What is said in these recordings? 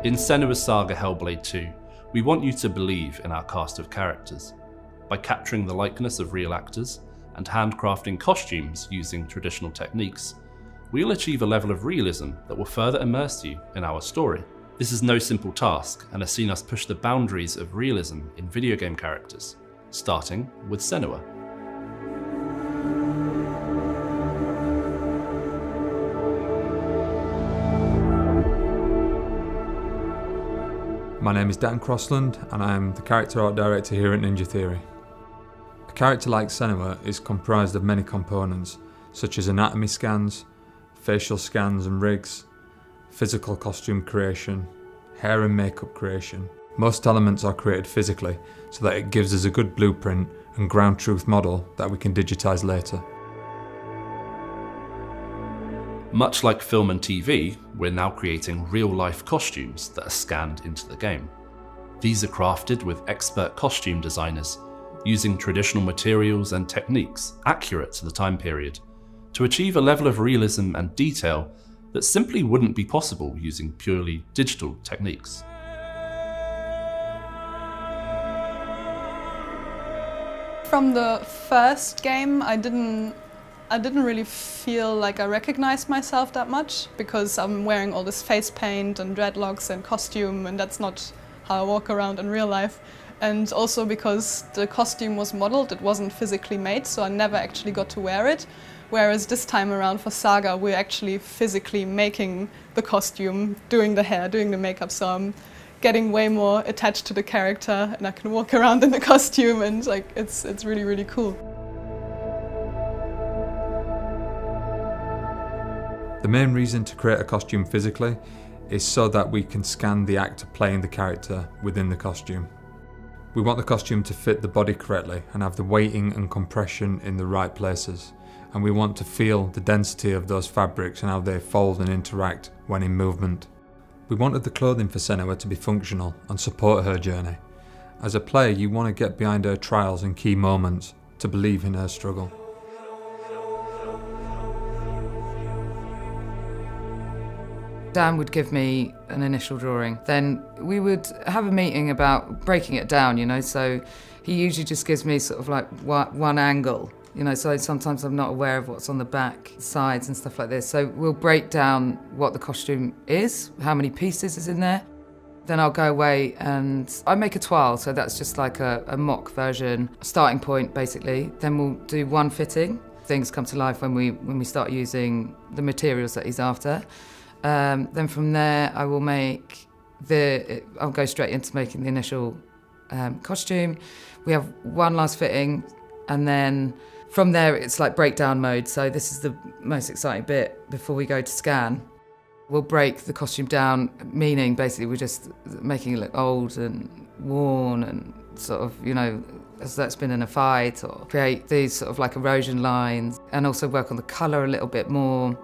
In Senua's Saga Hellblade 2, we want you to believe in our cast of characters. By capturing the likeness of real actors and handcrafting costumes using traditional techniques, we'll achieve a level of realism that will further immerse you in our story. This is no simple task and has seen us push the boundaries of realism in video game characters, starting with Senua. My name is Dan Crossland and I am the character art director here at Ninja Theory. A character like Senua is comprised of many components, such as anatomy scans, facial scans and rigs, physical costume creation, hair and makeup creation. Most elements are created physically so that it gives us a good blueprint and ground truth model that we can digitize later. Much like film and TV, we're now creating real-life costumes that are scanned into the game. These are crafted with expert costume designers, using traditional materials and techniques accurate to the time period, to achieve a level of realism and detail that simply wouldn't be possible using purely digital techniques. From the first game, I didn't really feel like I recognized myself that much, because I'm wearing all this face paint and dreadlocks and costume, and that's not how I walk around in real life. And also because the costume was modeled, it wasn't physically made, so I never actually got to wear it. Whereas this time around for Saga, we're actually physically making the costume, doing the hair, doing the makeup, so I'm getting way more attached to the character and I can walk around in the costume, and like it's really, really cool. The main reason to create a costume physically is so that we can scan the actor playing the character within the costume. We want the costume to fit the body correctly and have the weighting and compression in the right places. And we want to feel the density of those fabrics and how they fold and interact when in movement. We wanted the clothing for Senua to be functional and support her journey. As a player, you want to get behind her trials and key moments to believe in her struggle. Dan would give me an initial drawing. Then we would have a meeting about breaking it down, so he usually just gives me sort of like one angle, so sometimes I'm not aware of what's on the back, sides and stuff like this. So we'll break down what the costume is, how many pieces is in there. Then I'll go away and I make a toile, so that's just like a mock version, a starting point basically. Then we'll do one fitting. Things come to life when we start using the materials that he's after. Then from there, I'll go straight into making the initial costume. We have one last fitting, and then from there, it's like breakdown mode. So this is the most exciting bit before we go to scan. We'll break the costume down, meaning basically we're just making it look old and worn and sort of, as that's been in a fight, or create these sort of like erosion lines, and also work on the colour a little bit more.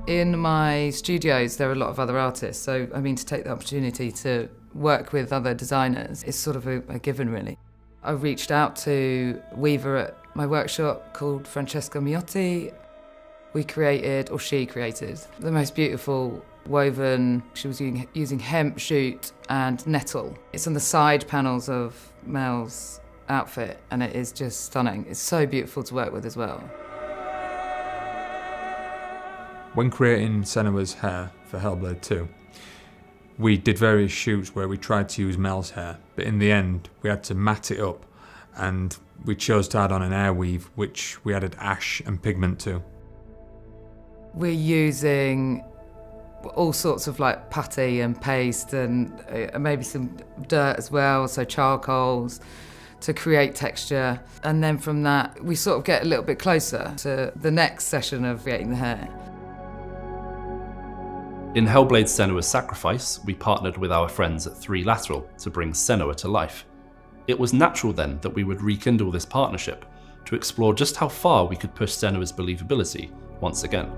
In my studios, there are a lot of other artists, so to take the opportunity to work with other designers is sort of a given, really. I reached out to a weaver at my workshop called Francesca Miotti. She created the most beautiful woven. She was using hemp, jute and nettle. It's on the side panels of Mel's outfit, and it is just stunning. It's so beautiful to work with as well. When creating Senua's hair for Hellblade 2, we did various shoots where we tried to use Mel's hair, but in the end we had to matte it up, and we chose to add on an air weave, which we added ash and pigment to. We're using all sorts of like putty and paste and maybe some dirt as well, so charcoals, to create texture. And then from that, we sort of get a little bit closer to the next session of creating the hair. In Hellblade Senua's Sacrifice, we partnered with our friends at 3 Lateral to bring Senua to life. It was natural then that we would rekindle this partnership to explore just how far we could push Senua's believability once again.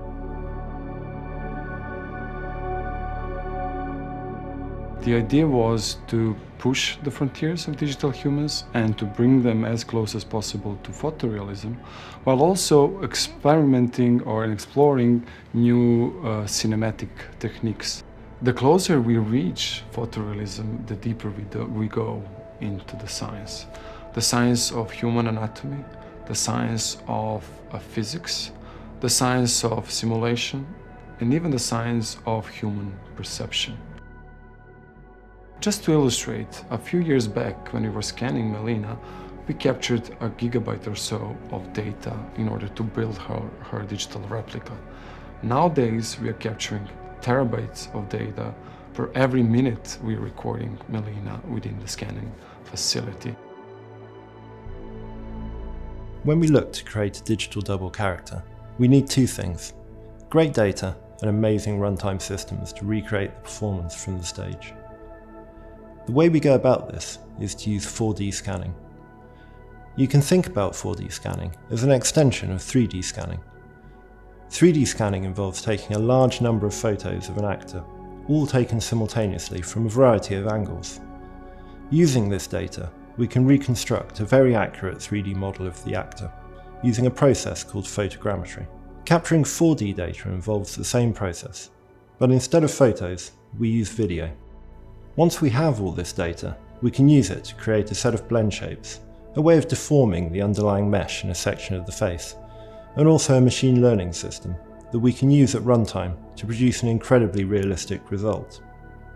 The idea was to push the frontiers of digital humans and to bring them as close as possible to photorealism, while also experimenting or exploring new cinematic techniques. The closer we reach photorealism, the deeper we go into the science of human anatomy, the science of physics, the science of simulation, and even the science of human perception. Just to illustrate, a few years back when we were scanning Melina, we captured a gigabyte or so of data in order to build her digital replica. Nowadays, we are capturing terabytes of data per every minute we're recording Melina within the scanning facility. When we look to create a digital double character, we need two things: great data and amazing runtime systems to recreate the performance from the stage. The way we go about this is to use 4D scanning. You can think about 4D scanning as an extension of 3D scanning. 3D scanning involves taking a large number of photos of an actor, all taken simultaneously from a variety of angles. Using this data, we can reconstruct a very accurate 3D model of the actor, using a process called photogrammetry. Capturing 4D data involves the same process, but instead of photos, we use video. Once we have all this data, we can use it to create a set of blend shapes, a way of deforming the underlying mesh in a section of the face, and also a machine learning system that we can use at runtime to produce an incredibly realistic result.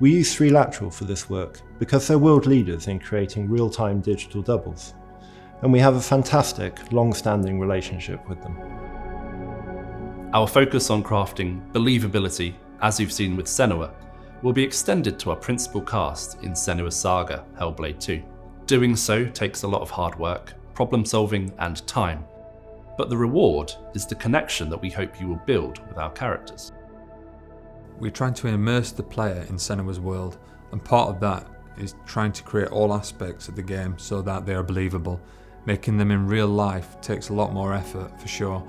We use 3Lateral for this work because they're world leaders in creating real-time digital doubles, and we have a fantastic, long-standing relationship with them. Our focus on crafting believability, as you've seen with Senua, will be extended to our principal cast in Senua's Saga Hellblade 2. Doing so takes a lot of hard work, problem solving and time, but the reward is the connection that we hope you will build with our characters. We're trying to immerse the player in Senua's world, and part of that is trying to create all aspects of the game so that they are believable. Making them in real life takes a lot more effort for sure,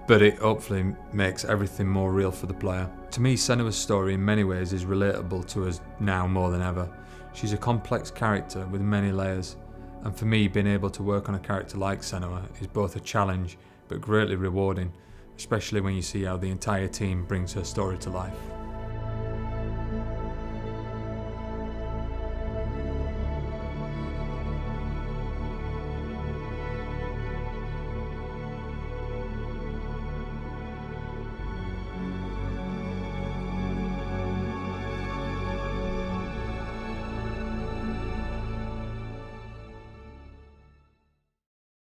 but it hopefully makes everything more real for the player. To me, Senua's story in many ways is relatable to us now more than ever. She's a complex character with many layers, and for me, being able to work on a character like Senua is both a challenge but greatly rewarding, especially when you see how the entire team brings her story to life.